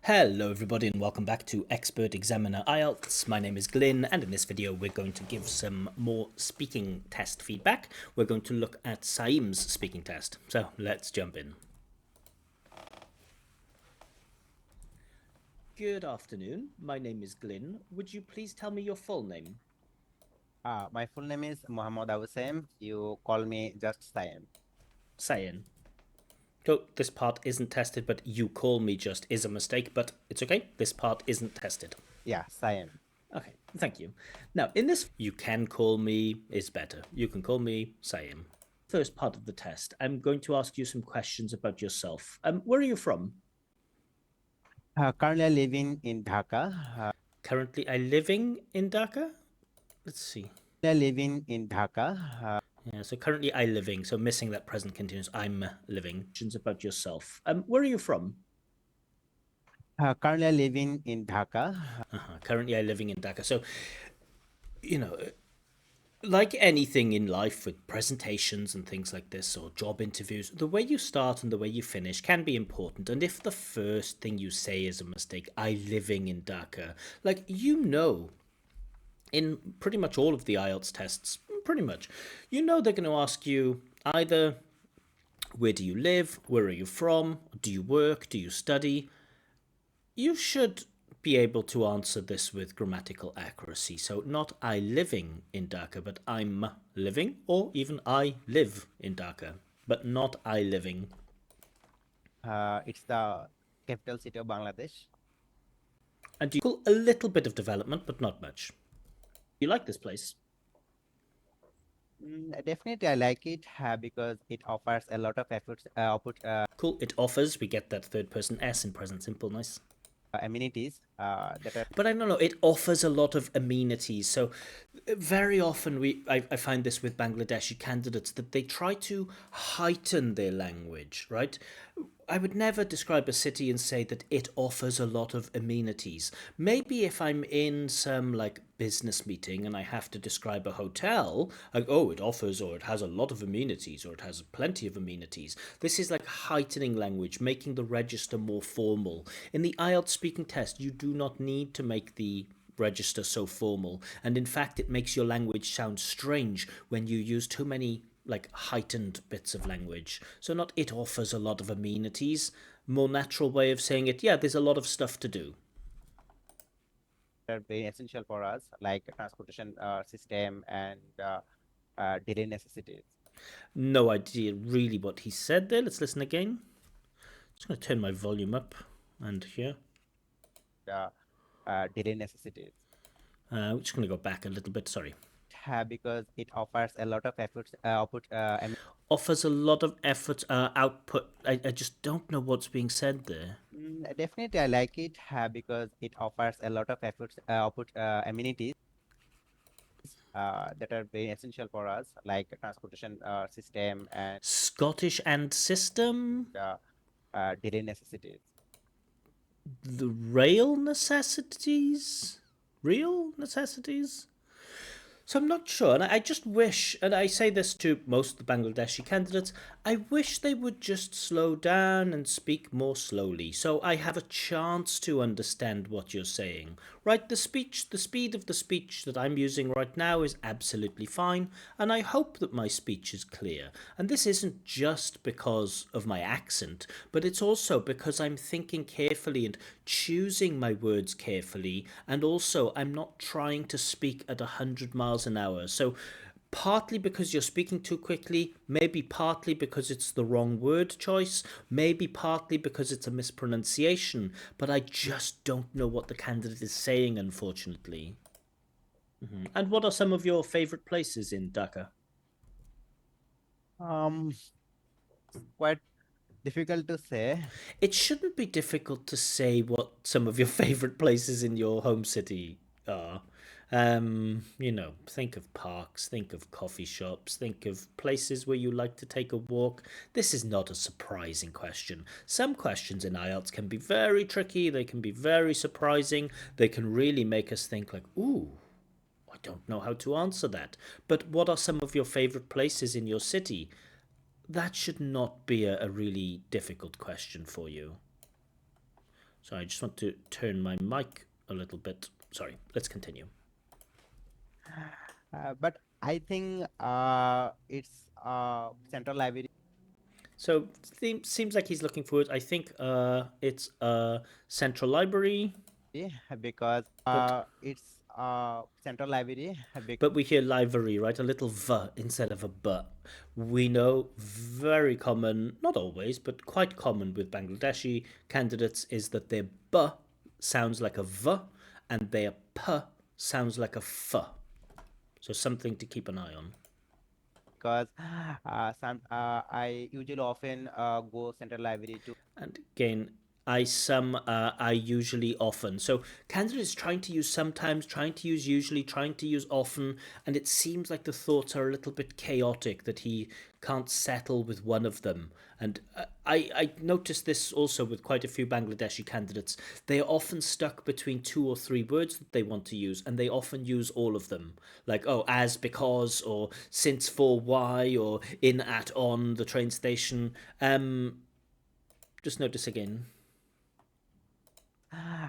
Hello everybody and welcome back to Expert Examiner IELTS. My name is Glyn and in this video we're going to give some more speaking test feedback. We're going to look at Saim's speaking test. So let's jump in. Good afternoon, my name is Glyn. Would you please tell me your full name? My full name is Muhammad Abu Saim. You call me just Saim. Sayin. So this part isn't tested, but you call me just is a mistake, but it's okay. This part isn't tested. Yeah, Saim. Okay, thank you. Now, in this, you can call me is better. You can call me Saim. First part of the test, I'm going to ask you some questions about yourself. Where are you from? Currently living in Dhaka. Currently, I living in Dhaka. Let's see. Living in Dhaka. Yeah, so currently I living. So missing that present continuous. I'm living. Questions about yourself. Where are you from? Currently living in Dhaka. Currently I living in Dhaka. So, you know, like anything in life with presentations and things like this or job interviews, the way you start and the way you finish can be important. And if the first thing you say is a mistake, I living in Dhaka, like in pretty much all of the IELTS tests, pretty much, they're going to ask you either where do you live, where are you from, do you work, do you study. You should be able to answer this with grammatical accuracy. So not I living in Dhaka, but I'm living, or even I live in Dhaka, but not I living. It's the capital city of Bangladesh. And you a little bit of development, but not much. You like this place? Definitely, I like it because it offers a lot of efforts, Cool. It offers. We get that third person S in present simple. Nice. amenities that are. But I don't know, it offers a lot of amenities. So very often I find this with Bangladeshi candidates that they try to heighten their language, right? I would never describe a city and say that it offers a lot of amenities. Maybe if I'm in some like business meeting and I have to describe a hotel, like, oh, it offers or it has a lot of amenities or it has plenty of amenities. This is like heightening language, making the register more formal. In the IELTS speaking test, you do not need to make the register so formal, and in fact it makes your language sound strange when you use too many like heightened bits of language. So not it offers a lot of amenities, more natural way of saying it, yeah, there's a lot of stuff to do. Are very essential for us, like transportation system and daily necessities. No idea really what he said there. Let's listen again. Just going to turn my volume up and here. Daily necessities. We're just going to go back a little bit, sorry. Because it offers a lot of efforts, offers a lot of effort, output. I just don't know what's being said there. Definitely, I like it because it offers a lot of efforts, amenities that are very essential for us, like transportation system and Scottish and system, daily necessities. the rail necessities, real necessities. So I'm not sure, and I just wish, and I say this to most of the Bangladeshi candidates, I wish they would just slow down and speak more slowly, so I have a chance to understand what you're saying. Right, the speed of the speech that I'm using right now is absolutely fine, and I hope that my speech is clear. And this isn't just because of my accent, but it's also because I'm thinking carefully and choosing my words carefully, and also I'm not trying to speak at 100 miles an hour. So partly because you're speaking too quickly, maybe partly because it's the wrong word choice, maybe partly because it's a mispronunciation, but I just don't know what the candidate is saying, unfortunately. And what are some of your favorite places in Dhaka? Um, quite difficult to say. It shouldn't be difficult to say what some of your favorite places in your home city are. Think of parks, think of coffee shops, think of places where you like to take a walk. This is not a surprising question. Some questions in IELTS can be very tricky, they can be very surprising, they can really make us think like, ooh, I don't know how to answer that. But what are some of your favorite places in your city? That should not be a really difficult question for you. So I just want to turn my mic a little bit. Sorry, let's continue. But I think it's central library So seems like he's looking for it. I think it's a central library, because but it's central library because we hear library, right? A little v instead of a b. We know very common, not always, but quite common with Bangladeshi candidates is that their b sounds like a v and their p sounds like a f. So something to keep an eye on. some I usually often go central library to And again, I usually, often. So candidate is trying to use sometimes, trying to use usually, trying to use often, and it seems like the thoughts are a little bit chaotic that he can't settle with one of them. And I noticed this also with quite a few Bangladeshi candidates. They are often stuck between two or three words that they want to use, and they often use all of them. Like, oh, as, because, or since, for, why, or in, at, on, the train station. Just notice again.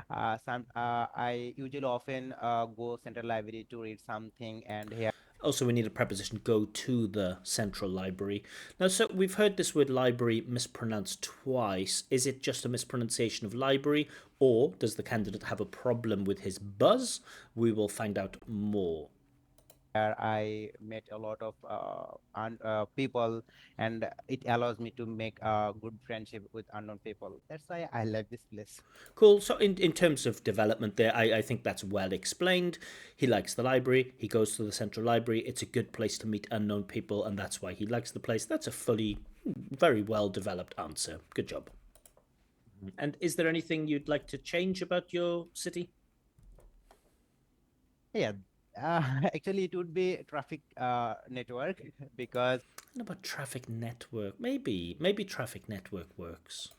I usually often go central library to read something, and here Also, we need a preposition go to the central library. Now, so we've heard this word library mispronounced twice. Is it just a mispronunciation of library, or does the candidate have a problem with his buzz? We will find out more. I met a lot of people, and it allows me to make a good friendship with unknown people. That's why I love this place. Cool. So, in terms of development, there, I think that's well explained. He likes the library. He goes to the central library. It's a good place to meet unknown people, and that's why he likes the place. That's a fully, very well developed answer. Good job. And is there anything you'd like to change about your city? Yeah, actually, it would be traffic network because What about traffic network? Maybe traffic network works.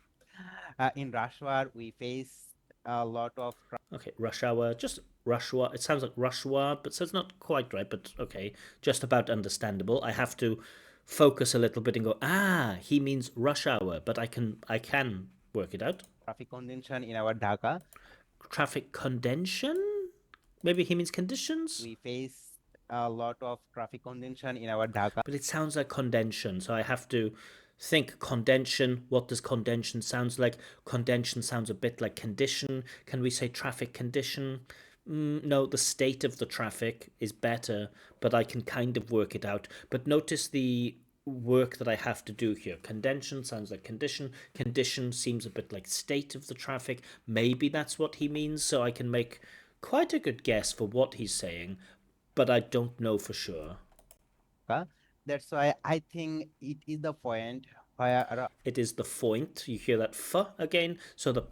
in rush hour we face a lot of Okay, rush hour, just rush hour. It sounds like rush hour, but so it's not quite right. But okay, just about understandable. I have to focus a little bit and go. Ah, he means rush hour, but I can work it out. traffic congestion in our Dhaka. Traffic condension. Maybe he means conditions. We face a lot of traffic congestion in our Dhaka. But it sounds like condension, so I have to think condension. What does condension sounds like? Condension sounds a bit like condition. Can we say traffic condition? No, the state of the traffic is better, but I can kind of work it out. But notice the work that I have to do here. Condension sounds like condition. Condition seems a bit like state of the traffic. Maybe that's what he means, so I can make quite a good guess for what he's saying, but I don't know for sure. That's why I think it is the point where It is the foint. You hear that f again. So the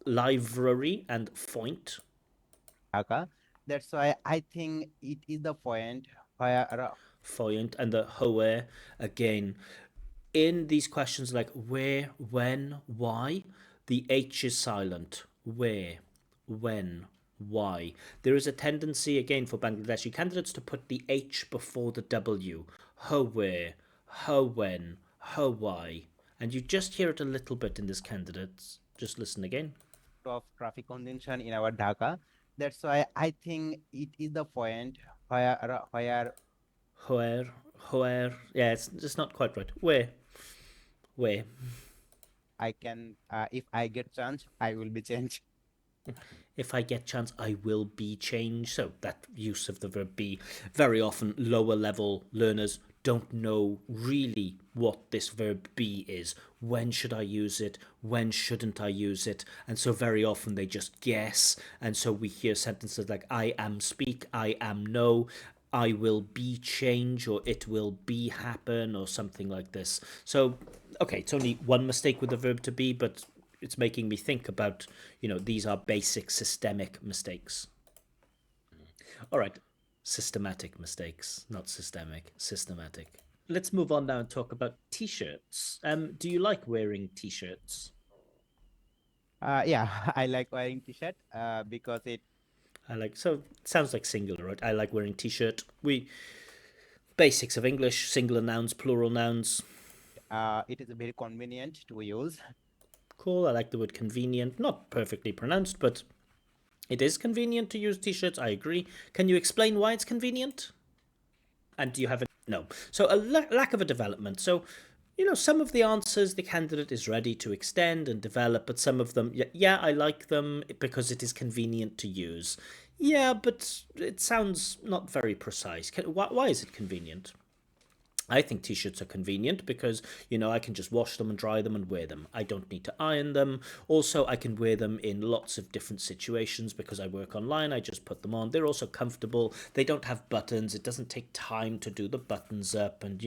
library and foint. Dhaka. That's why I think it is the point where Foint and the hoe again. In these questions like where, when, why, the H is silent. Where, when, why. There is a tendency again for Bangladeshi candidates to put the H before the W. Ho where, ho when, ho why. And you just hear it a little bit in this candidate. Just listen again. of traffic congestion in our Dhaka. That's why I think it is the point where Where, where. Yeah, it's just not quite right. Where. I can, if I get chance, I will be changed. If I get chance, I will be changed. So that use of the verb be, very often lower level learners don't know really what this verb be is. When should I use it? When shouldn't I use it? And so very often they just guess. And so we hear sentences like I am speak, I am know, I will be change, or it will be happen, or something like this. So, okay, it's only one mistake with the verb to be, but it's making me think about, these are basic systemic mistakes. All right, systematic mistakes, not systemic, systematic. Let's move on now and talk about t-shirts. Do you like wearing t-shirts? Yeah, I like wearing t-shirt because I like, so it sounds like singular, right? I like wearing t-shirt. We basics of English, singular nouns, plural nouns. it is very convenient to use. Cool. I like the word convenient. Not perfectly pronounced, but it is convenient to use t-shirts. I agree. Can you explain why it's convenient? And do you have a no? So a lack of a development. So, some of the answers the candidate is ready to extend and develop, but some of them, yeah, I like them because it is convenient to use. Yeah, but it sounds not very precise. Why is it convenient? I think t-shirts are convenient because, I can just wash them and dry them and wear them. I don't need to iron them. Also, I can wear them in lots of different situations because I work online. I just put them on. They're also comfortable. They don't have buttons. It doesn't take time to do the buttons up, and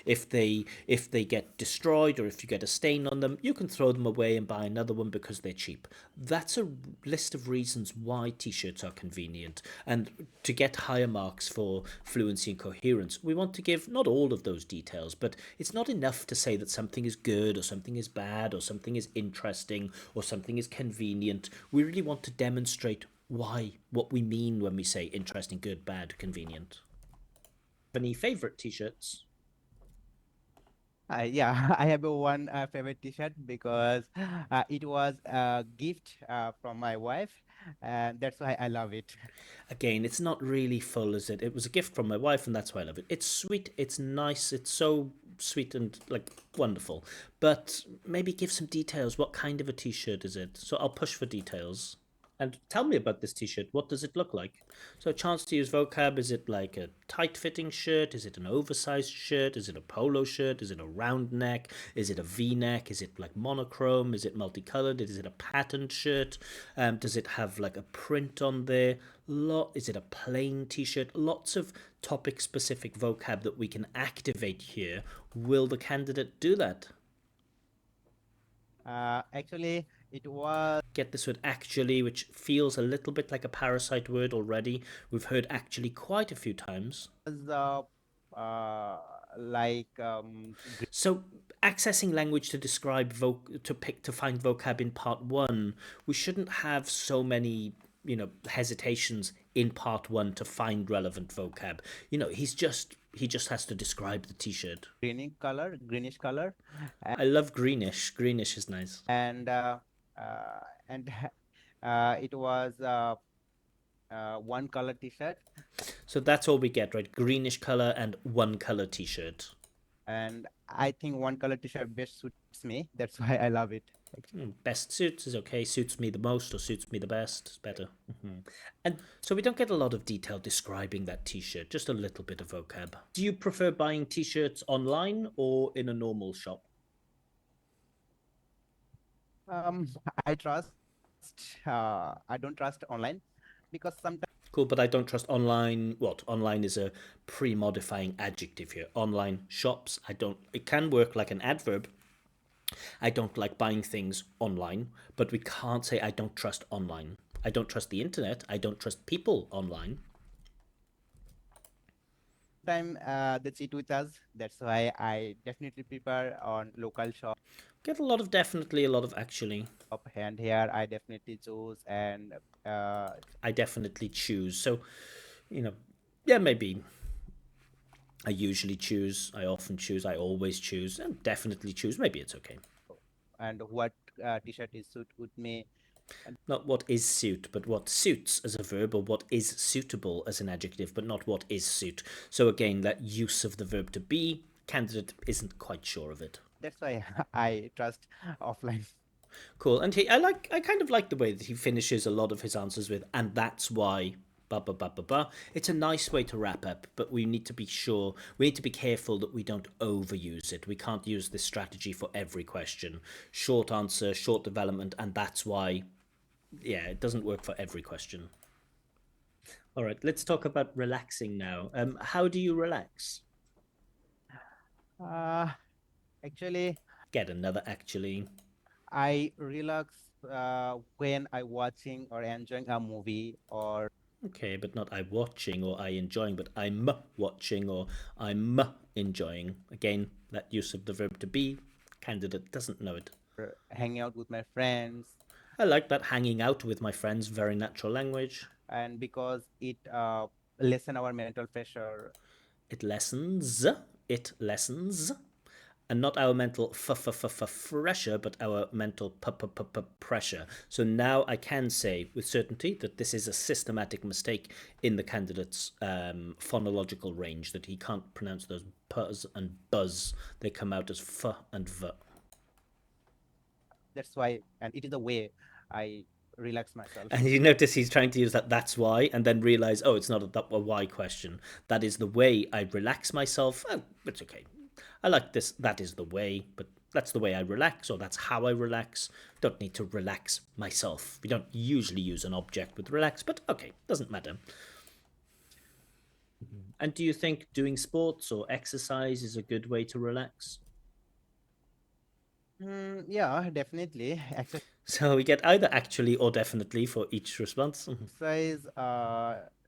if they get destroyed or if you get a stain on them, you can throw them away and buy another one because they're cheap. That's a list of reasons why t-shirts are convenient. And to get higher marks for fluency and coherence, we want to give not all of those details, but it's not enough to say that something is good or something is bad or something is interesting or something is convenient. We really want to demonstrate what we mean when we say interesting, good, bad, convenient. Any favorite t-shirts? Yeah, I have a one favorite T-shirt because it was a gift from my wife, and that's why I love it. Again, it's not really full, is it? It was a gift from my wife, and that's why I love it. It's sweet, it's nice, it's so sweet and like wonderful. But maybe give some details. What kind of a t-shirt is it? So I'll push for details. And tell me about this t-shirt. What does it look like? So, a chance to use vocab. Is it like a tight-fitting shirt? Is it an oversized shirt? Is it a polo shirt? Is it a round neck? Is it a V-neck? Is it like monochrome? Is it multicolored? Is it a patterned shirt? Does it have like a print on there? Is it a plain t-shirt? Lots of topic-specific vocab that we can activate here. Will the candidate do that? Actually, it was Get this word actually, which feels a little bit like a parasite word already. We've heard actually quite a few times. uh, uh, like So, accessing language to describe to find vocab in part one, we shouldn't have so many hesitations in part one to find relevant vocab. He just has to describe the t-shirt. greenish color, I love greenish. Greenish is nice. and and it was one color T-shirt, So that's all we get, right? Greenish color and one color t-shirt. and I think one color T-shirt best suits me. That's why I love it. Best suits is okay. Suits me the most or suits me the best is better. And so we don't get a lot of detail describing that t-shirt, just a little bit of vocab. Do you prefer buying t-shirts online or in a normal shop? Um, I trust. I don't trust online because sometimes Cool, but I don't trust online. What? Online is a pre-modifying adjective here. Online shops, I don't. It can work like an adverb. I don't like buying things online, but we can't say I don't trust online. I don't trust the internet. I don't trust people online. they cheat with us. That's why I definitely prefer on local shop. Get a lot of definitely, a lot of actually. And here I definitely choose and uh, I definitely choose. So, you know, yeah, maybe I usually choose, I often choose, I always choose, and definitely choose. Maybe it's okay. and what T-shirt is suit with me. And Not what is suit, but what suits as a verb, or what is suitable as an adjective, but not what is suit. So again, that use of the verb to be, candidate isn't quite sure of it. that's why I trust offline. Cool. And I kind of like the way that he finishes a lot of his answers with, and that's why. Ba, ba, ba, ba, ba. It's a nice way to wrap up, but we need to be sure, we need to be careful that we don't overuse it. We can't use this strategy for every question. Short answer, short development, and that's why, yeah, it doesn't work for every question. All right, let's talk about relaxing now. How do you relax? Uh, Actually, Get another actually. I relax when I watching or enjoying a movie or Okay, but not I watching or I enjoying, but I'm watching or I'm enjoying. Again, that use of the verb to be. Candidate doesn't know it. hanging out with my friends, I like that hanging out with my friends, very natural language. and because it lessen our mental pressure. It lessens. It lessens. and not our mental pressure, but our mental pressure. So now I can say with certainty that this is a systematic mistake in the candidate's phonological range, that he can't pronounce those p's and buzz. They come out as f and v. That's why, and it is the way I relax myself. And you notice he's trying to use that "that's why" and then realize, oh, it's not a why question. That is the way I relax myself. Oh, it's okay. I like this. That is the way, but that's the way I relax, or that's how I relax. Don't need to relax myself. We don't usually use an object with relax, but okay, doesn't matter. And do you think doing sports or exercise is a good way to relax? Yeah, definitely. So we get either actually or definitely for each response. Exercise,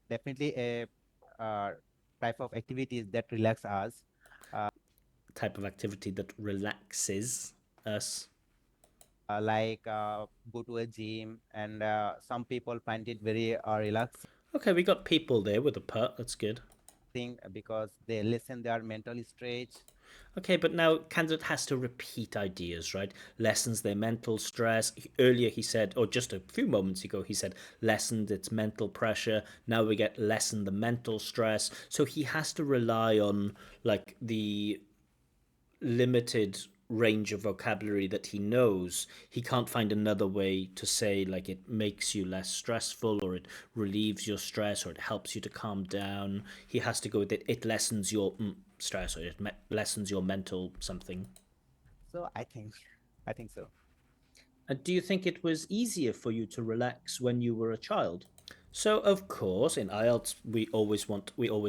definitely a uh, type of activities that relax us. Type of activity that relaxes us. Like go to a gym, and some people find it very relaxing Okay, we got people there with a put. That's good. because they lessen their mental stretch. Okay, but now candidate has to repeat ideas, right? Lessens their mental stress. Earlier he said, or just a few moments ago, he said lessened its mental pressure. Now we get lessen the mental stress. So he has to rely on like the limited range of vocabulary that he knows. He can't find another way to say like it makes you less stressful, or it relieves your stress, or it helps you to calm down. He has to go with it lessens your stress, or it lessens your mental something. So I think so. And do you think it was easier for you to relax when you were a child? So of course, in IELTS, we always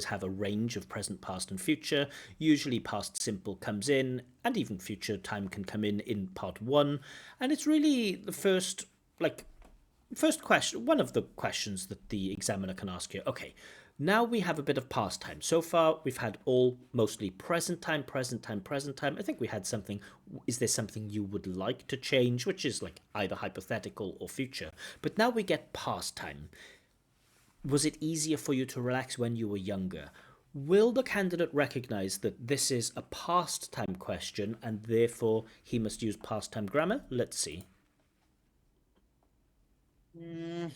have a range of present, past, and future. Usually, past simple comes in, and even future time can come in part one. And it's really the first question, one of the questions that the examiner can ask you. Okay, now we have a bit of past time. So far, we've had all mostly present time, present time, present time. I think we had something. Is there something you would like to change, which is like either hypothetical or future? But now we get past time. Was it easier for you to relax when you were younger? Will the candidate recognize that this is a past time question and therefore he must use past time grammar? Let's see. Mm,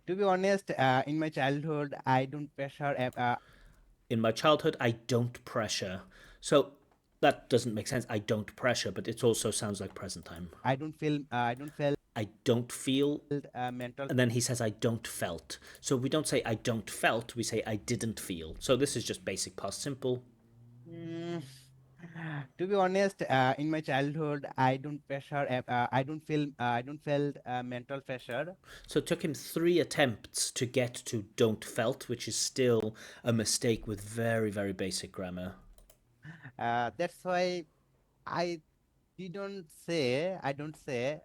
to be honest, in my childhood, I don't pressure. In my childhood, I don't pressure. So that doesn't make sense. I don't pressure, but it also sounds like present time. I don't feel. I don't feel I don't feel, mental. and then he says I don't felt. So we don't say I don't felt, we say I didn't feel. So this is just basic past simple. Mm, to be honest, in my childhood, I don't pressure. I don't feel. I don't feel mental pressure. So it took him 3 attempts to get to don't felt, which is still a mistake with very, very basic grammar. That's why I didn't say. I don't say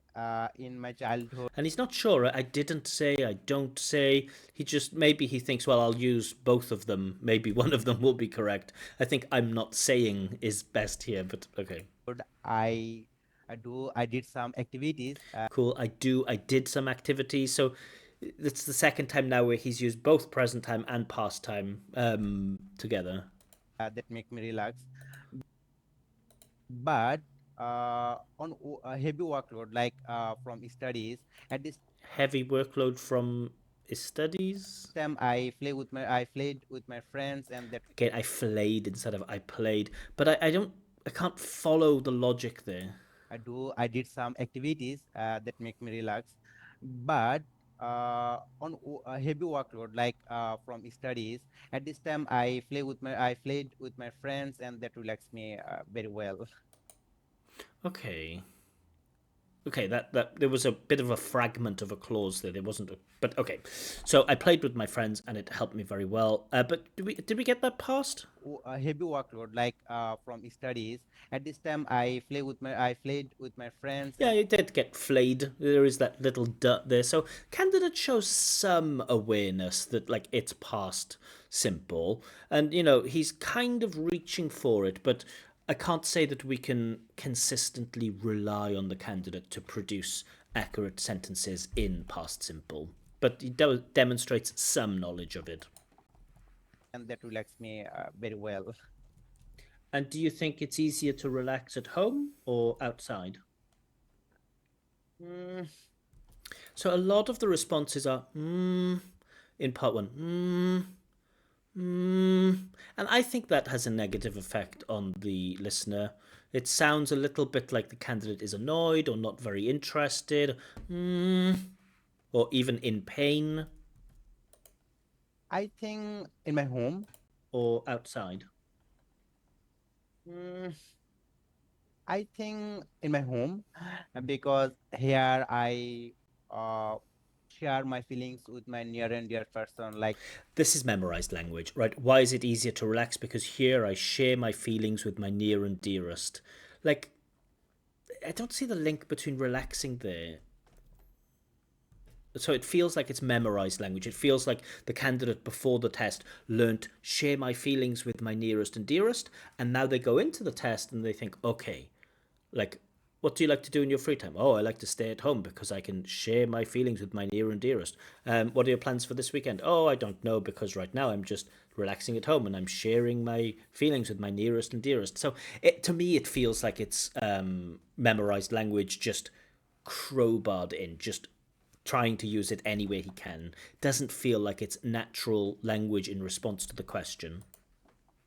in my childhood. And he's not sure. I didn't say, I don't say. He just, maybe he thinks, well, I'll use both of them. Maybe one of them will be correct. I think I'm not saying is best here, but okay. I I did some activities Cool. I did some activities. So it's the second time now where he's used both present time and past time together. that make me relax. But on a heavy workload, like from studies, at this Heavy workload from his studies. time, I played with my friends, and that Okay, I flayed instead of I played. But I can't follow the logic there. I did some activities that make me relax. But on a heavy workload, like from studies, at this time, I played with my friends, and that relaxed me very well. Okay. Okay, that there was a bit of a fragment of a clause there. There wasn't a, but okay. So I played with my friends and it helped me very well. But did we get that past? A heavy workload, like from studies, at this time, I played with my friends, Yeah, and it did get flayed. There is that little dot there. So candidate shows some awareness that like it's past simple, and he's kind of reaching for it, but I can't say that we can consistently rely on the candidate to produce accurate sentences in past simple. But he demonstrates some knowledge of it. that relaxed me very well. And do you think it's easier to relax at home or outside? Mm, So a lot of the responses are in part one. And I think that has a negative effect on the listener. It sounds a little bit like the candidate is annoyed or not very interested, or even in pain, I think in my home. or outside. Mm, I think in my home, because here I uh, share my feelings with my near and dear person. Like This is memorized language, right? Why is it easier to relax? Because here I share my feelings with my near and dearest. Like, I don't see the link between relaxing there. So it feels like it's memorized language. It feels like the candidate before the test learnt share my feelings with my nearest and dearest, and now they go into the test and they think, okay, like, what do you like to do in your free time? Oh, I like to stay at home because I can share my feelings with my near and dearest. What are your plans for this weekend? Oh, I don't know because right now I'm just relaxing at home and I'm sharing my feelings with my nearest and dearest. So to me, it feels like it's memorized language, just crowbarred in, just trying to use it any way he can. Doesn't feel like it's natural language in response to the question.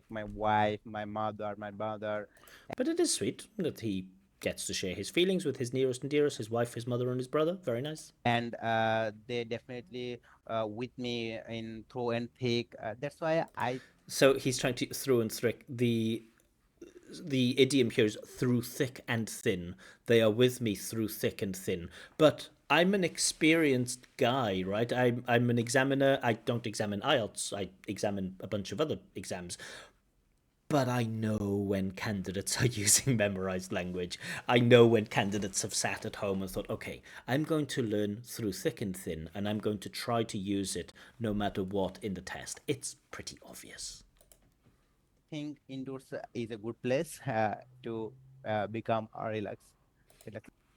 my wife, my mother, my brother, But it is sweet that he gets to share his feelings with his nearest and dearest, his wife, his mother, and his brother. Very nice. and they definitely with me in through and thick. That's why I So he's trying to through and thick. The idiom here is through thick and thin. They are with me through thick and thin. But I'm an experienced guy, right? I'm an examiner. I don't examine IELTS. I examine a bunch of other exams. But I know when candidates are using memorized language. I know when candidates have sat at home and thought, okay, I'm going to learn through thick and thin, and I'm going to try to use it no matter what in the test. It's pretty obvious. think indoors is a good place to become a relax.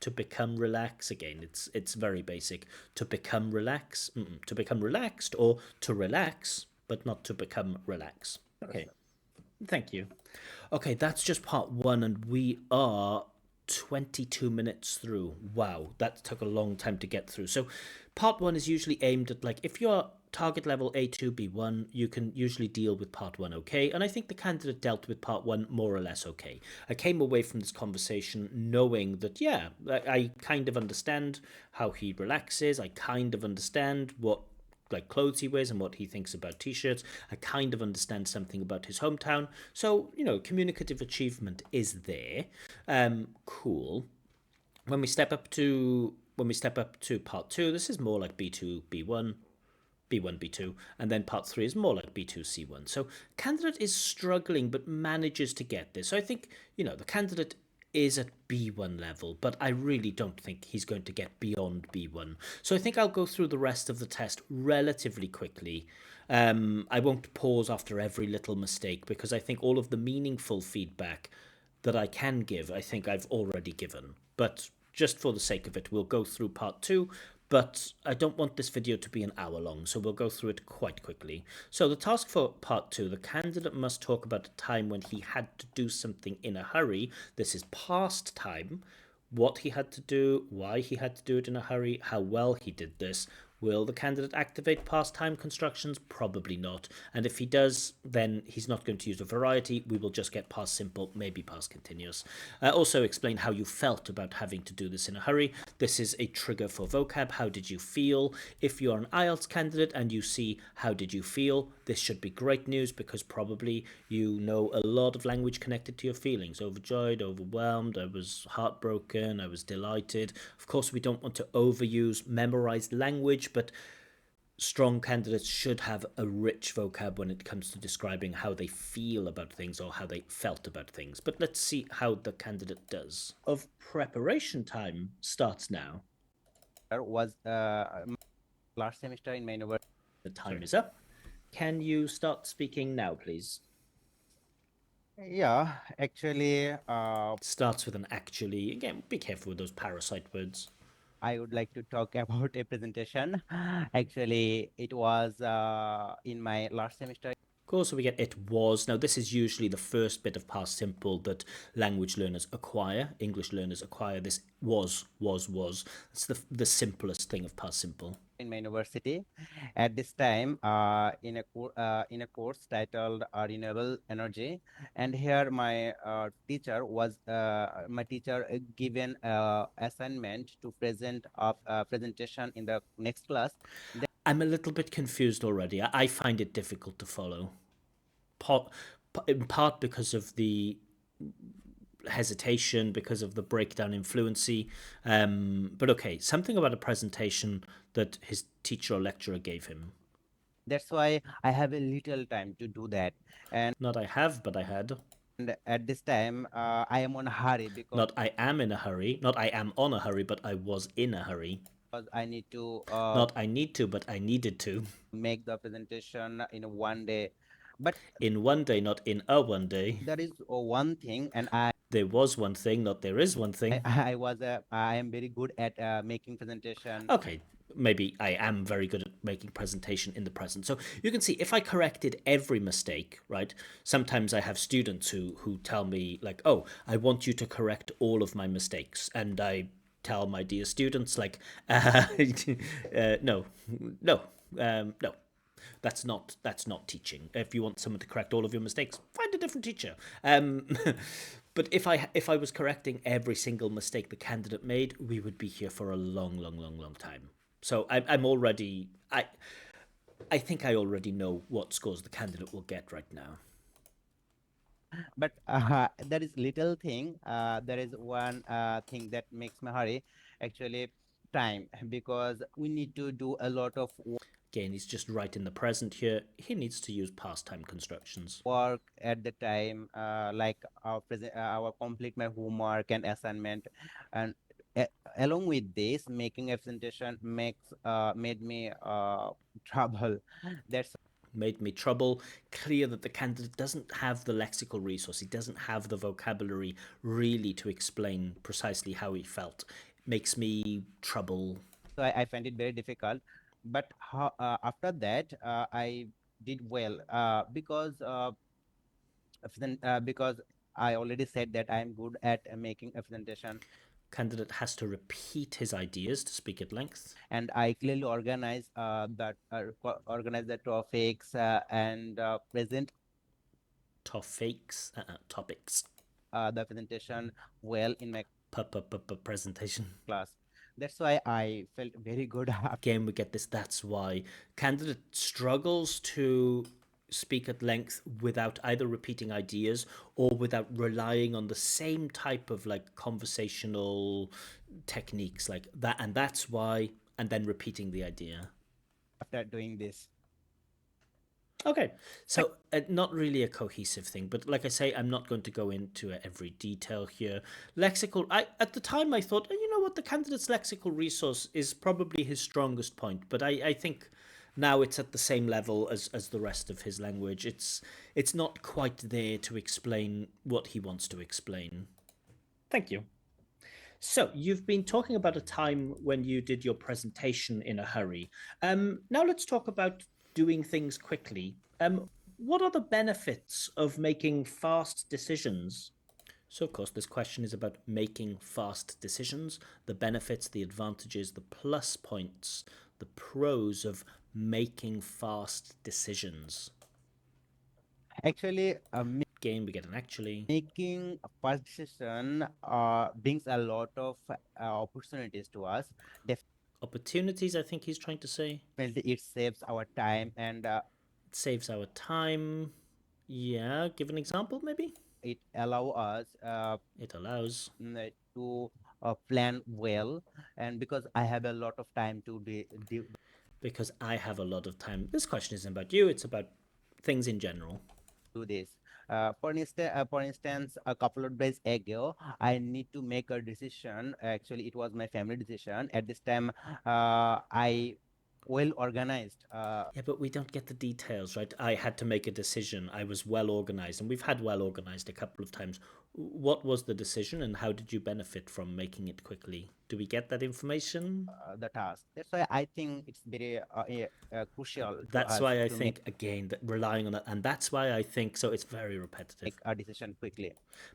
To become relaxed again, it's very basic. To become relax, to become relaxed, or to relax, but not to become relax. Okay, thank you. Okay, that's just part one, and we are 22 minutes through. Wow, that took a long time to get through. So, part one is usually aimed at, like, if you're target level A2, B1, you can usually deal with part one okay. And I think the candidate dealt with part one more or less okay. I came away from this conversation knowing that, yeah, I kind of understand how he relaxes. I kind of understand what like clothes he wears and what he thinks about t-shirts. I kind of understand something about his hometown. So, communicative achievement is there. Cool. When we step up to part 2, this is more like B2 B1, B1 B2, and then part 3 is more like B2 C1. So candidate is struggling but manages to get this. So I think, the candidate is at B1 level, but I really don't think he's going to get beyond B1. So I think I'll go through the rest of the test relatively quickly. I won't pause after every little mistake because I think all of the meaningful feedback that I can give, I think I've already given. But just for the sake of it, we'll go through part 2. But I don't want this video to be an hour long, so we'll go through it quite quickly. So the task for part 2, the candidate must talk about a time when he had to do something in a hurry. This is past time. What he had to do, why he had to do it in a hurry, how well he did this. Will the candidate activate past time constructions? Probably not. And if he does, then he's not going to use a variety. We will just get past simple, maybe past continuous. Also explain how you felt about having to do this in a hurry. This is a trigger for vocab. How did you feel? If you're an IELTS candidate and you see how did you feel, this should be great news because probably you know a lot of language connected to your feelings. Overjoyed, overwhelmed, I was heartbroken, I was delighted. Of course, we don't want to overuse memorized language, but strong candidates should have a rich vocab when it comes to describing how they feel about things or how they felt about things. But let's see how the candidate does. Of preparation time starts now. Was last semester in my university. The time is up. Can you start speaking now, please? Yeah, actually, Starts with an actually. Again, be careful with those parasite words. I would like to talk about a presentation. Actually, it was in my last semester. Cool, so we get it was. Now, this is usually the first bit of past simple that language learners acquire, English learners acquire. This was. It's the simplest thing of past simple. in my university. At this time, in a course titled Renewable Energy, and here my teacher given assignment to present of presentation in the next class. I'm a little bit confused already. I find it difficult to follow, part, in part because of the hesitation, because of the breakdown in fluency. But okay, something about a presentation that his teacher or lecturer gave him. That's why I have a little time to do that. Not I have, but I had. And at this time, I am on a hurry because Not I am in a hurry. Not I am on a hurry, but I was in a hurry. I need to Not I need to, but I needed to. make the presentation in one day. But In one day, not in a one day. there is one thing, and There was one thing, not there is one thing. I am very good at making presentation. Okay, maybe I am very good at making presentation in the present. So you can see if I corrected every mistake, right? Sometimes I have students who tell me like, "Oh, I want you to correct all of my mistakes," and I tell my dear students like, "No, no, no." That's not teaching. If you want someone to correct all of your mistakes, find a different teacher. But if I was correcting every single mistake the candidate made, we would be here for a long, long, long, long time. So I'm already I think I already know what scores the candidate will get right now. But there is little thing. There is one thing that makes me hurry. Actually, time, because we need to do a lot of Again, he's just right in the present here. He needs to use past time constructions. work at the time, like our complete my homework and assignment, and a- along with this, making a presentation made me trouble. That's Made me trouble. Clear that the candidate doesn't have the lexical resource. He doesn't have the vocabulary really to explain precisely how he felt. It makes me trouble. so I find it very difficult. But after that, I did well because I already said that I am good at making a presentation, Candidate has to repeat his ideas to speak at length. and I clearly organize the topics and present Topics. the presentation well in my Presentation. class. That's why I felt very good after Again, we get this. That's why candidate struggles to speak at length without either repeating ideas or without relying on the same type of like conversational techniques like that, and that's why, and then repeating the idea. doing this. Okay, so not really a cohesive thing, but like I say, I'm not going to go into every detail here. Lexical, at the time I thought, you know what, the candidate's lexical resource is probably his strongest point, but I think now it's at the same level as the rest of his language. It's not quite there to explain what he wants to explain. Thank you. So, you've been talking about a time when you did your presentation in a hurry. Now, let's talk about doing things quickly. What are the benefits of making fast decisions? So, of course, this question is about making fast decisions, the benefits, the advantages, the plus points, the pros of making fast decisions. Actually, Again, we get an actually. making a first decision brings a lot of opportunities to us. Opportunities, I think he's trying to say. Definitely, it saves our time, and It saves our time. Yeah, give an example, maybe? it allow us It allows. to plan well. And because I have a lot of time to Because I have a lot of time. This question isn't about you, it's about things in general. do this. For instance, a couple of days ago, I need to make a decision. Actually, it was my family decision. At this time, I well organized. Yeah, but we don't get the details, right? I had to make a decision. I was well organized, and we've had well organized a couple of times. What was the decision and how did you benefit from making it quickly? Do we get that information? the task. That's why I think it's very crucial to That's us why I to make think, again, that relying on that, and that's why I think so. It's very repetitive. a decision quickly.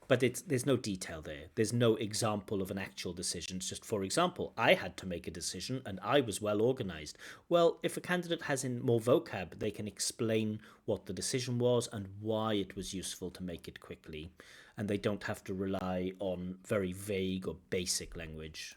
But there's no detail there. There's no example of an actual decision. It's just, for example, I had to make a decision and I was well organized. Well, if a candidate has in more vocab, they can explain what the decision was and why it was useful to make it quickly. And they don't have to rely on very vague or basic language.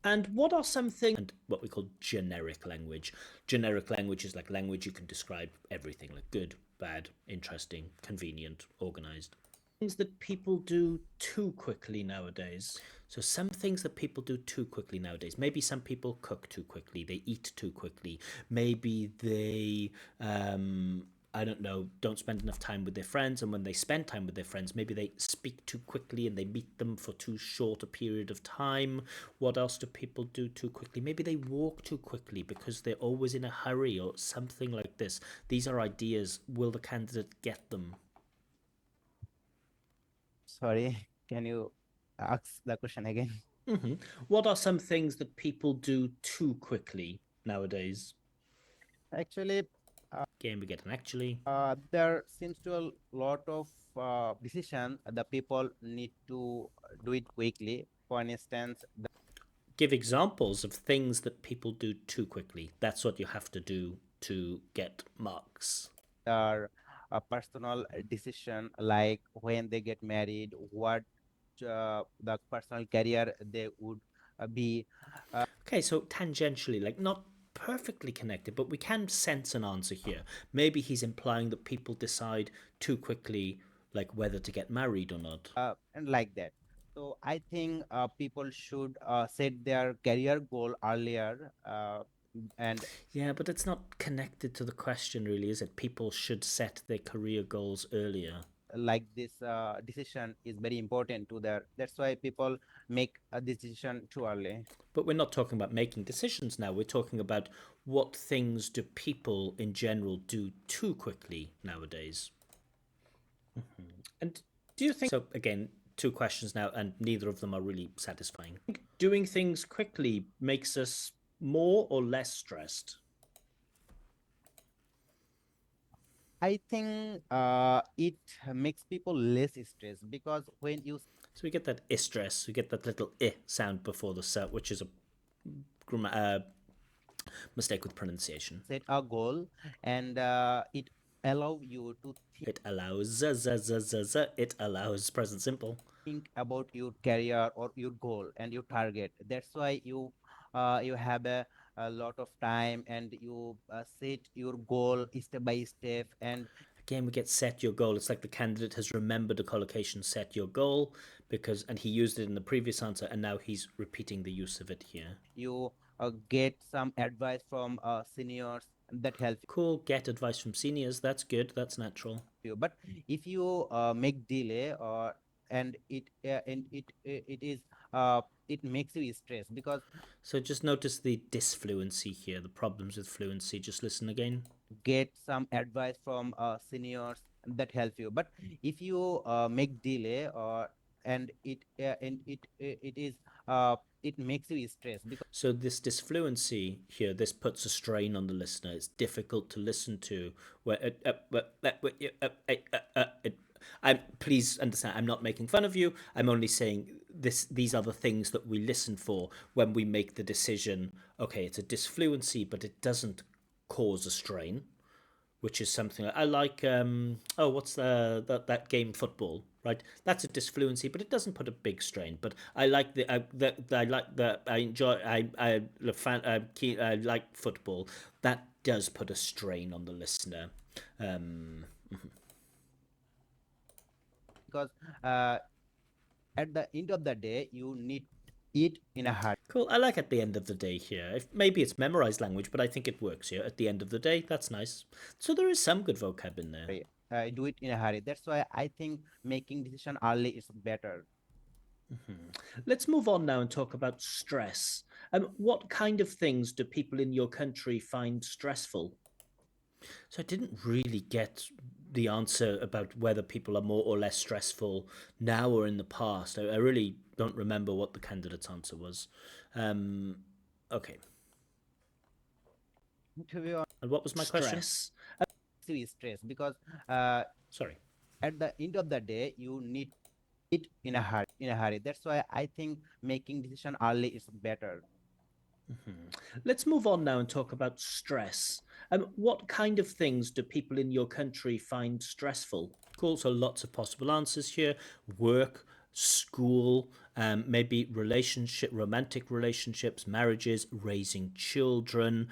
And what are some things, and what we call generic language? Generic language is like language you can describe everything, like good, bad, interesting, convenient, organized. Things that people do too quickly nowadays. So some things that people do too quickly nowadays. Maybe some people cook too quickly, they eat too quickly. Maybe they I don't know, don't spend enough time with their friends, and when they spend time with their friends, maybe they speak too quickly and they meet them for too short a period of time. What else do people do too quickly? Maybe they walk too quickly because they're always in a hurry or something like this. These are ideas. Will the candidate get them? Sorry, can you ask the question again? What are some things that people do too quickly nowadays? Actually, Again, we get an actually. there seems to a lot of decision the people need to do it quickly. For instance, Give examples of things that people do too quickly. That's what you have to do to get marks. their personal decision, like when they get married, what the personal career they would be. Okay, so tangentially, like not perfectly connected, but we can sense an answer here. Maybe he's implying that people decide too quickly, like whether to get married or not. And like that. So I think people should set their career goal earlier, and Yeah, but it's not connected to the question, really, is it? People should set their career goals earlier. like this decision is very important to their. That's why people make a decision too early. But we're not talking about making decisions now. We're talking about what things do people in general do too quickly nowadays. And do you think so? Again, two questions now, and neither of them are really satisfying. Doing things quickly makes us more or less stressed. I think it makes people less stressed because when you So we get that I stress, we get that little I sound before the S, which is a mistake with pronunciation. set a goal and it allow you to It allows it allows present simple. think about your career or your goal and your target. That's why you have a lot of time and you set your goal step by step. And Again, we get set your goal. It's like the candidate has remembered a collocation, set your goal, because, and he used it in the previous answer, and now he's repeating the use of it here. you get some advice from seniors that help Cool, get advice from seniors. That's good, that's natural. you. But if you make delay or and it is it makes you stress because So just notice the disfluency here, the problems with fluency. Just listen again. get some advice from seniors that help you. But if you make delay or and it is it makes you stress because So this disfluency here, this puts a strain on the listener. It's difficult to listen to. Where I'm please understand. I'm not making fun of you. I'm only saying this. These are the things that we listen for when we make the decision. Okay, it's a disfluency, but it doesn't cause a strain, which is something I like. Oh, what's that game football? Right, that's a disfluency, but it doesn't put a big strain. But I like I like the I enjoy I like football. That does put a strain on the listener. Um, uh, at the end of the day you need it in a hurry. cool. I like at the end of the day here. If maybe it's memorized language, but I think it works here. At the end of the day, that's nice. So there is some good vocab in there. Do it in a hurry. That's why I think making decision early is better. Let's move on now and talk about stress. What kind of things do people in your country find stressful? So I didn't really get the answer about whether people are more or less stressful now or in the past. I really don't remember what the candidate's answer was. Okay. To be honest, And what was my question? stress. You stress because uh, Sorry. at the end of the day you need it in a hurry. That's why I think making decision early is better. Let's move on now and talk about stress. What kind of things do people in your country find stressful? Cool. So lots of possible answers here: work, school, maybe romantic relationships, marriages, raising children,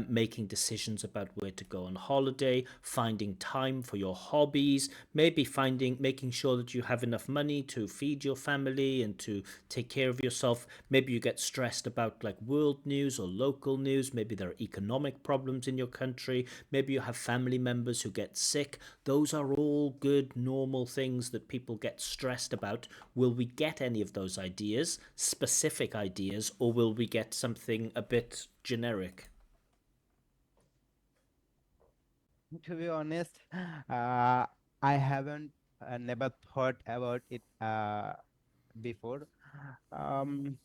making decisions about where to go on holiday, finding time for your hobbies, maybe making sure that you have enough money to feed your family and to take care of yourself. Maybe you get stressed about like world news or local news. Maybe there are economic problems in your country. Maybe you have family members who get sick. Those are all good, normal things that people get stressed about. Will we get any of those ideas, specific ideas, or will we get something a bit generic? To be honest, I haven't never thought about it before. um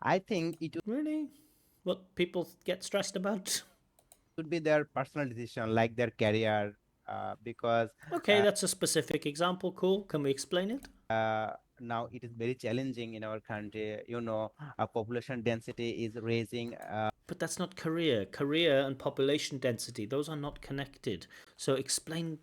I think it Really? What people get stressed about? would be their personal decision, like their career, because Okay, that's a specific example. Cool. Can we explain it? now it is very challenging in our country. Population density is raising. But that's not career. Career and population density, those are not connected. So explain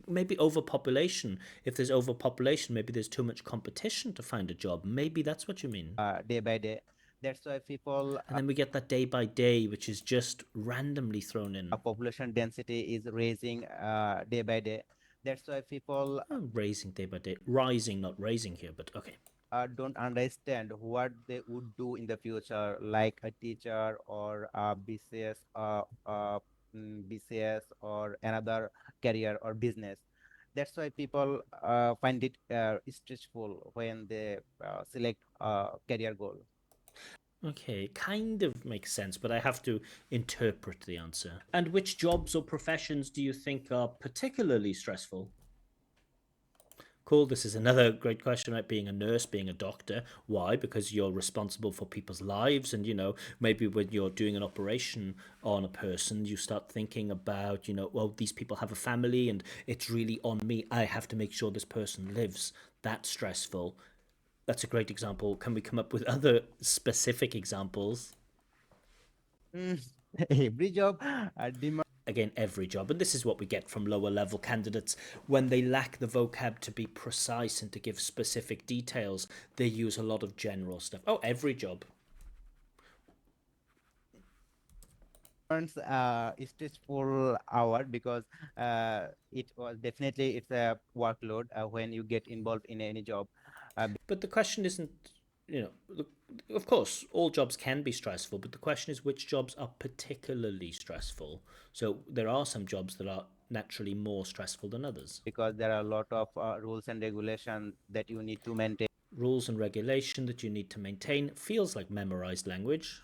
maybe overpopulation. If there's overpopulation, maybe there's too much competition to find a job. Maybe that's what you mean. Day by day. That's why people And then we get that day by day, which is just randomly thrown in. population density is raising day by day. That's why people Oh, raising day by day. Rising, not raising here, but okay. don't understand what they would do in the future, like a teacher or a BCS or another career or business. That's why people find it stressful when they select a career goal. Okay, kind of makes sense, but I have to interpret the answer. And which jobs or professions do you think are particularly stressful? Cool. This is another great question about being a nurse, being a doctor. Why? Because you're responsible for people's lives. And, maybe when you're doing an operation on a person, you start thinking about, well, these people have a family and it's really on me. I have to make sure this person lives. That's stressful. That's a great example. Can we come up with other specific examples? Mm, every job demand Again, every job. And this is what we get from lower level candidates. When they lack the vocab to be precise and to give specific details, they use a lot of general stuff. Oh, every job. stressful hour because it's a workload when you get involved in any job. But the question isn't, look, of course, all jobs can be stressful, but the question is which jobs are particularly stressful. So there are some jobs that are naturally more stressful than others. Because there are a lot of rules and regulations that you need to maintain. Rules and regulation that you need to maintain feels like memorized language.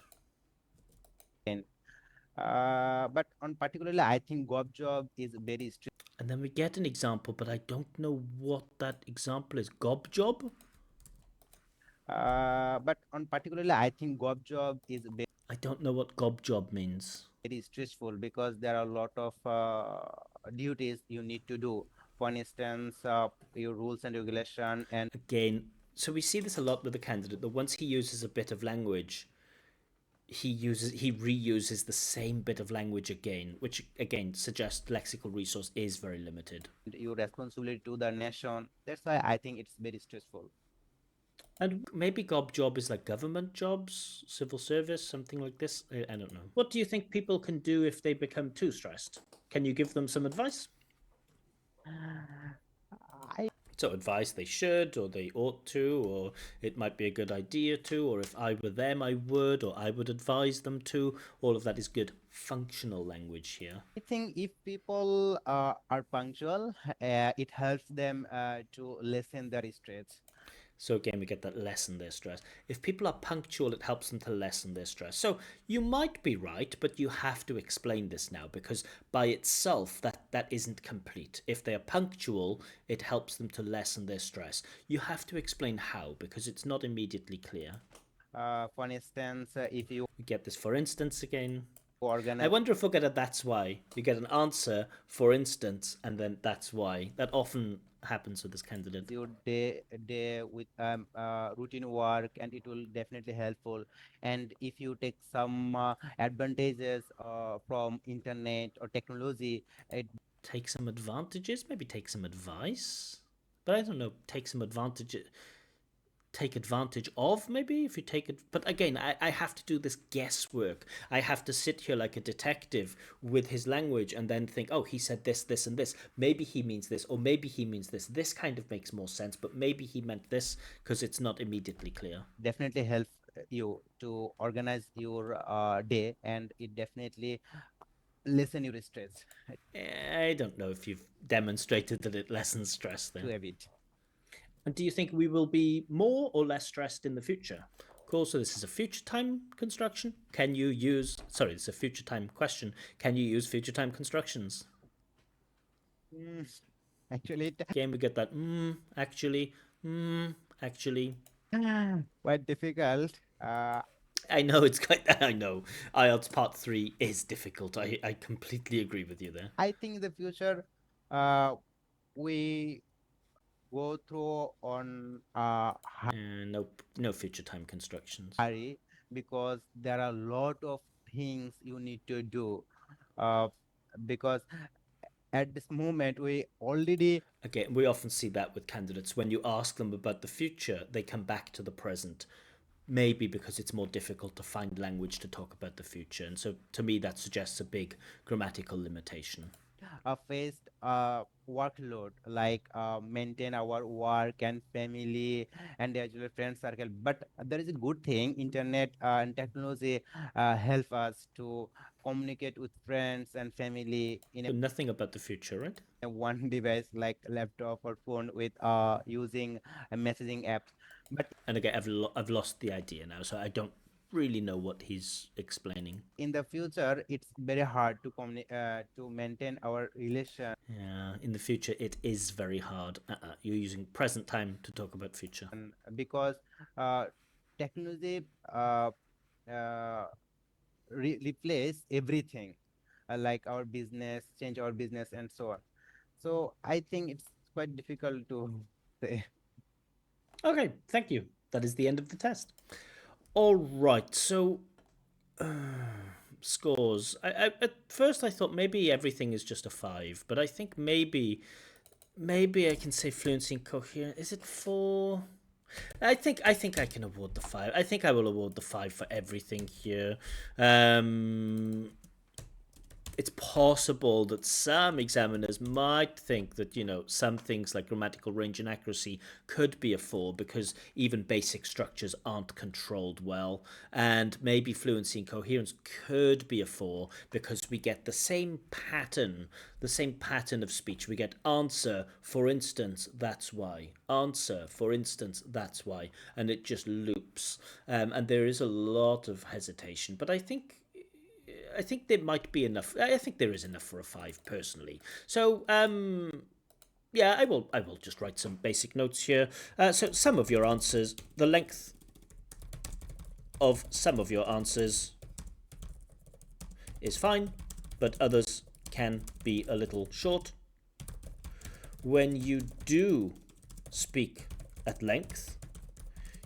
But on particularly, I think gov job is very strict. And then we get an example, but I don't know what that example is. Gob job? But on particularly, I think gov job is I don't know what gob job means. very stressful because there are a lot of duties you need to do. For instance, your rules and regulation and Again, so we see this a lot with the candidate that once he uses a bit of language, he reuses the same bit of language again, which again suggests lexical resource is very limited. your responsibility to the nation. That's why I think it's very stressful. And maybe gob job is like government jobs, civil service, something like this. I don't know. What do you think people can do if they become too stressed? Can you give them some advice? I So advice they should or they ought to, or it might be a good idea to, or if I were them I would, or I would advise them to. All of that is good functional language here. think if people are punctual, it helps them to lessen their stress. So again, we get that lessen their stress. If people are punctual, it helps them to lessen their stress. So you might be right, but you have to explain this now because by itself, that isn't complete. If they are punctual, it helps them to lessen their stress. You have to explain how because it's not immediately clear. For instance, if you We get this for instance again. I organize wonder if we'll get a that's why. You get an answer, for instance, and then that's why. That often happens with this candidate. your day with routine work, and it will definitely helpful. And if you take some advantages from internet or technology, it Take some advantages, maybe take some advice. But I don't know, take advantage of maybe if you take it. But again, I have to do this guesswork. I have to sit here like a detective with his language and then think, oh, he said this, this, and this. Maybe he means this, or maybe he means this. This kind of makes more sense, but maybe he meant this because it's not immediately clear. definitely help you to organize your day, and it definitely lessen your stress I don't know if you've demonstrated that it lessens stress to there. a bit. And do you think we will be more or less stressed in the future? Cool, so this is a future time construction. Can you use, sorry, this is a future time question. Can you use future time constructions? Mm, actually, Again, we get that, actually, actually. quite difficult. I know it's quite, I know. IELTS Part 3 is difficult. I completely agree with you there. I think in the future, uh, we go through on Nope, no future time constructions. hurry, because there are a lot of things you need to do. Uh, because at this moment we already Again, we often see that with candidates. When you ask them about the future, they come back to the present. Maybe because it's more difficult to find language to talk about the future. And so to me, that suggests a big grammatical limitation. faced workload, like maintain our work and family and as well as friend circle. But there is a good thing, internet and technology help us to communicate with friends and family in So nothing about the future, right? a one device like laptop or phone with using messaging apps. But And again, I've lost the idea now, so I don't really know what he's explaining. in the future, it's very hard to to maintain our relation, Yeah, in the future, it is very hard. You're using present time to talk about future. because technology uh, replace everything, like our business, change our business, and so on. So I think it's quite difficult to say. Okay, thank you. That is the end of the test. All right, so scores. At first I thought maybe everything is just a 5, but I think maybe I can say fluency and coherence. Is it 4? I think I can award the 5. I think I will award the 5 for everything here. It's possible that some examiners might think that, some things like grammatical range and accuracy could be a 4 because even basic structures aren't controlled well. And maybe fluency and coherence could be a 4 because we get the same pattern of speech. We get answer, for instance, that's why. Answer, for instance, that's why. And it just loops. And there is a lot of hesitation. But I think there might be enough. I think there is enough for a 5 personally. So yeah, I will just write some basic notes here. So some of your answers, the length of some of your answers is fine, but others can be a little short. When you do speak at length,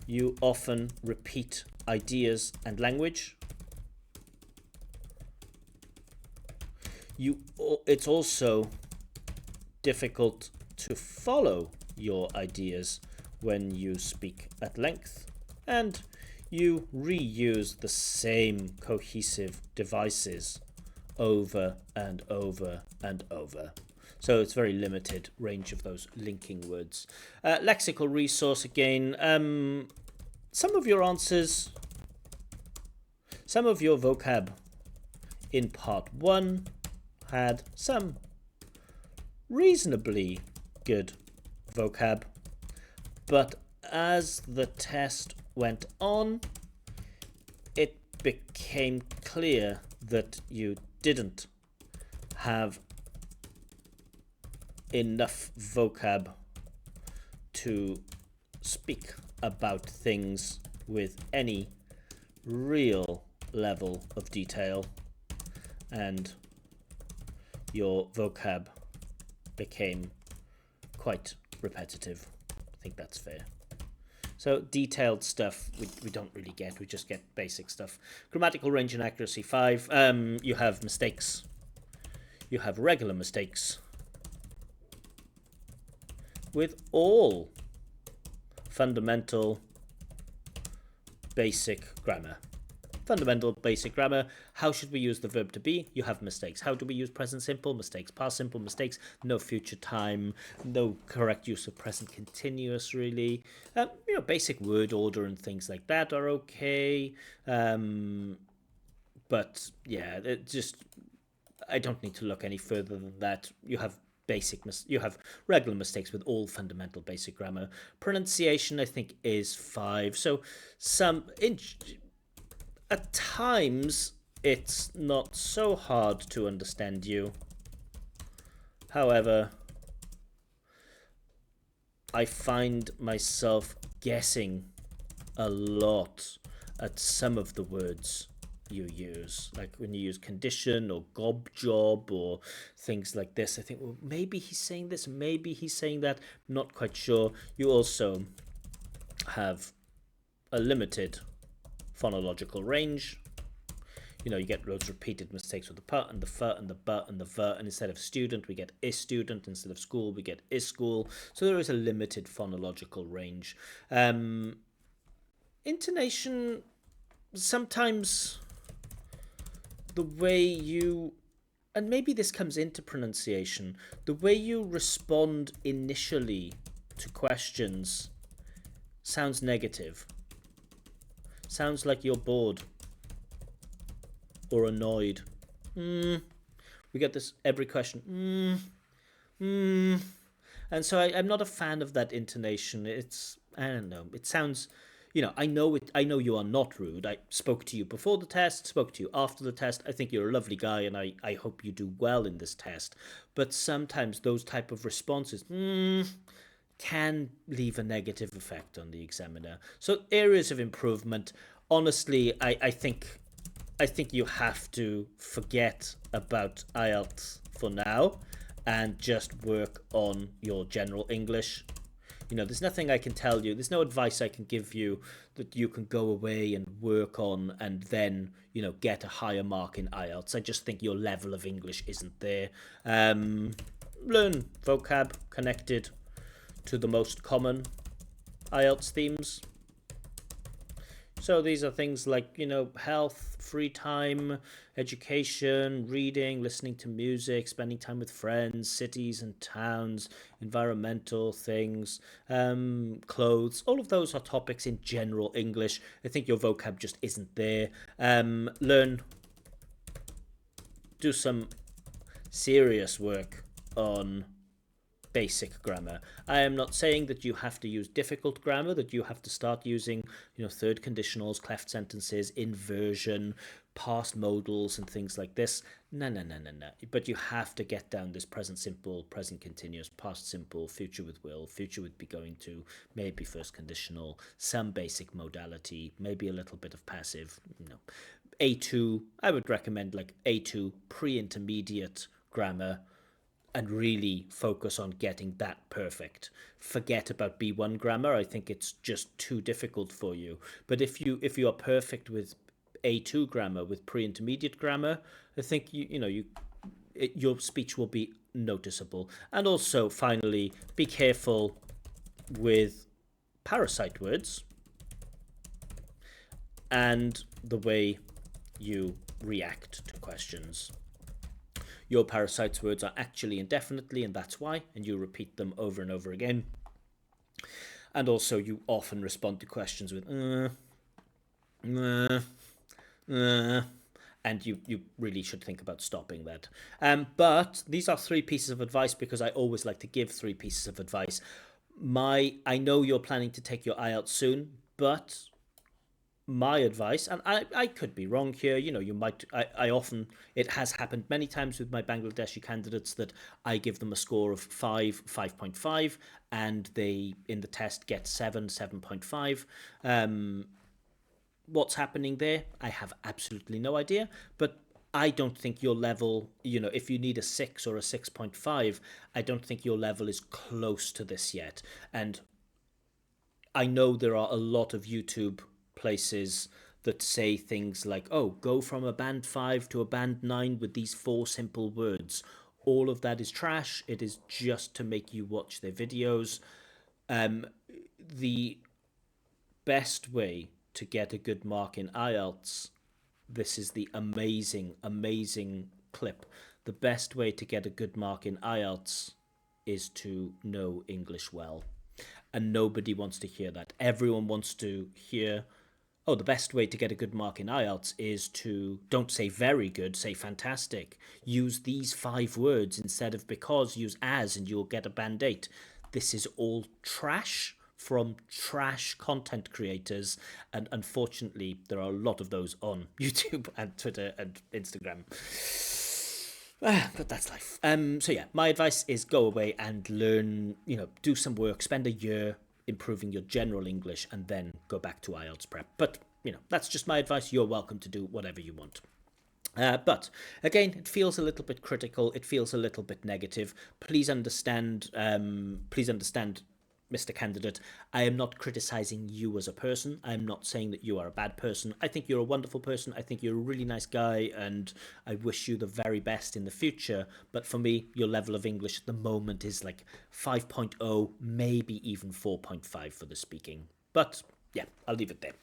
you often repeat ideas and language. It's also difficult to follow your ideas when you speak at length, and you reuse the same cohesive devices over and over and over. So it's very limited range of those linking words. Lexical resource again. Some of your answers, some of your vocab in part 1 had some reasonably good vocab, but as the test went on, it became clear that you didn't have enough vocab to speak about things with any real level of detail, and your vocab became quite repetitive. I think that's fair. So detailed stuff we don't really get. We just get basic stuff. Grammatical range and accuracy 5. You have mistakes. You have regular mistakes with all fundamental basic grammar. Fundamental basic grammar. How should we use the verb to be? You have mistakes. How do we use present simple? Mistakes. Past simple mistakes. No future time. No correct use of present continuous, really. Basic word order and things like that are okay. But yeah, I don't need to look any further than that. You have regular mistakes with all fundamental basic grammar. Pronunciation, I think, is 5. So at times it's not so hard to understand you. However, I find myself guessing a lot at some of the words you use, like when you use condition or gob job or things like this. I think, well, maybe he's saying this, maybe he's saying that. Not quite sure. You also have a limited phonological range. You get loads of repeated mistakes with the put and the fut and the but and the vert, and instead of student we get is student, instead of school we get is school. So there is a limited phonological range. Intonation, sometimes the way you, and maybe this comes into pronunciation, the way you respond initially to questions sounds negative. Sounds like you're bored or annoyed. We get this every question. And so I'm not a fan of that intonation. I don't know. It sounds, I know it. I know you are not rude. I spoke to you before the test, spoke to you after the test. I think you're a lovely guy, and I hope you do well in this test. But sometimes those type of responses can leave a negative effect on the examiner. So areas of improvement. Honestly, I think you have to forget about IELTS for now and just work on your general English. There's nothing I can tell you. There's no advice I can give you that you can go away and work on and then, get a higher mark in IELTS. I just think your level of English isn't there. Learn vocab connected to the most common IELTS themes. So these are things like, health, free time, education, reading, listening to music, spending time with friends, cities and towns, environmental things, clothes. All of those are topics in general English. I think your vocab just isn't there. Do some serious work on basic grammar. I am not saying that you have to use difficult grammar, that you have to start using, third conditionals, cleft sentences, inversion, past modals and things like this. No. But you have to get down this present simple, present continuous, past simple, future with will, future with be going to, maybe first conditional, some basic modality, maybe a little bit of passive. A2, I would recommend like A2 pre-intermediate grammar, and really focus on getting that perfect. Forget about B1 grammar. I think it's just too difficult for you. But if you are perfect with A2 grammar, with pre-intermediate grammar, I think your speech will be noticeable. And also, finally, be careful with parasite words and the way you react to questions. Your parasites words are actually indefinitely, and that's why, and you repeat them over and over again. And also, you often respond to questions with and you really should think about stopping that. But these are 3 pieces of advice because I always like to give 3 pieces of advice. I know you're planning to take your IELTS soon, but my advice, and I could be wrong here, you might, I often, it has happened many times with my Bangladeshi candidates that I give them a score of 5.5, and they, in the test, get 7.5. What's happening there, I have absolutely no idea, but I don't think your level, if you need a 6 or a 6.5, I don't think your level is close to this yet. And I know there are a lot of YouTube places that say things like, oh, go from a band 5 to a band 9 with these 4 simple words. All of that is trash. It is just to make you watch their videos. The best way to get a good mark in IELTS, this is the amazing, amazing clip. The best way to get a good mark in IELTS is to know English well. And nobody wants to hear that. Everyone wants to hear, oh, the best way to get a good mark in IELTS is to, don't say very good, say fantastic. Use these 5 words instead of because, use as, and you'll get a band 8. This is all trash from trash content creators, and unfortunately there are a lot of those on YouTube and Twitter and Instagram. But that's life. So yeah, my advice is go away and learn, do some work, spend a year improving your general English, and then go back to IELTS prep. But, that's just my advice. You're welcome to do whatever you want. But again, it feels a little bit critical. It feels a little bit negative. Please understand. Mr. Candidate, I am not criticizing you as a person. I'm not saying that you are a bad person. I think you're a wonderful person. I think you're a really nice guy, and I wish you the very best in the future. But for me, your level of English at the moment is like 5.0, maybe even 4.5 for the speaking. But yeah, I'll leave it there.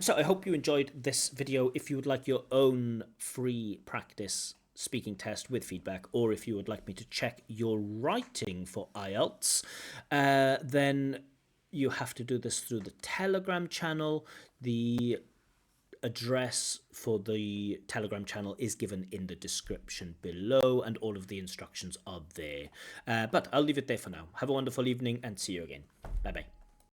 So I hope you enjoyed this video. If you would like your own free practice speaking test with feedback, or if you would like me to check your writing for IELTS, then you have to do this through the Telegram channel. The address for the Telegram channel is given in the description below, and all of the instructions are there. But I'll leave it there for now. Have a wonderful evening and see you again. Bye bye.